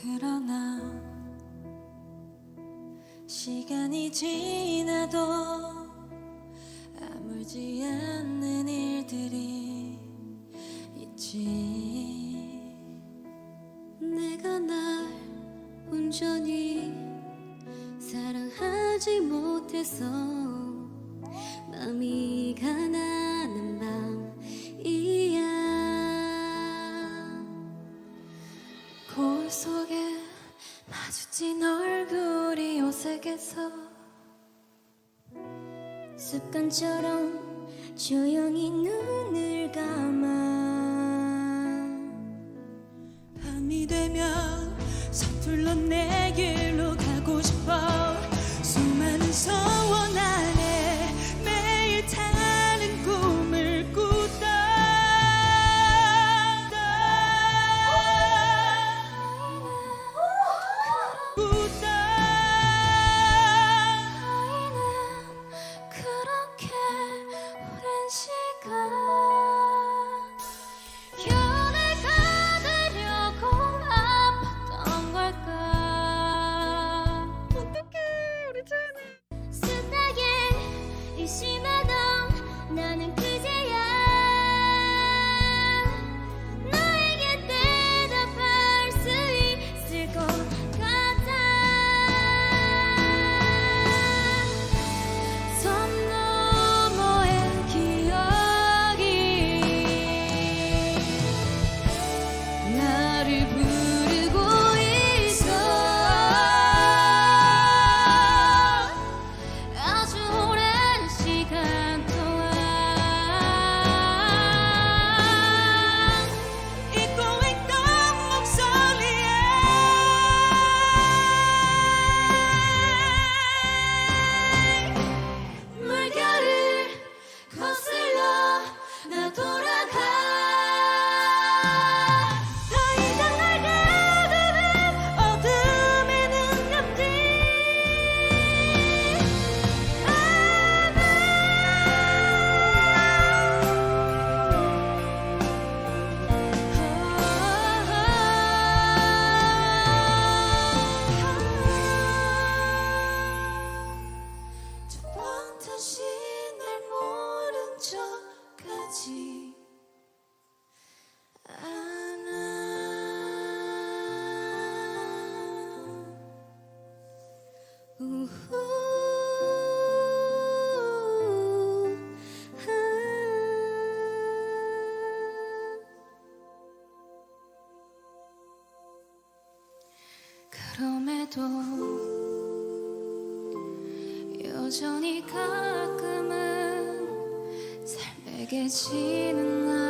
그러나 시간이 지나도 아물지 않는 일들이 있지. 내가 날 온전히 사랑하지 못해서 마음이 가난한 밤이야. 거울 속에 마주친 얼굴이 어색해서 습관처럼 조용히 눈을 감아. 밤이 되면 서툴러 내 길로 가고 싶어. 수많은 소원 안에 매일 다른 꿈을 꾸다. 그렇게 오랜 시간 견을 받으려고 아팠던 걸까. 어떡해 우리 채연이. 숱하게 의심하던 나는 그제야 너에게 대답할 수 있을 것 같아. 선 너머의 기억이 나를 부르고 있어. 아주 오랜 시간 동안 잊고 있던 목소리에 물결을 거슬러 나 돌아가. 더 이상 날 가두는 어둠의 눈감들 두 번 다시 날 모른 척하지 않아. 그럼에도 여전히 가끔은 삶에게 지는 나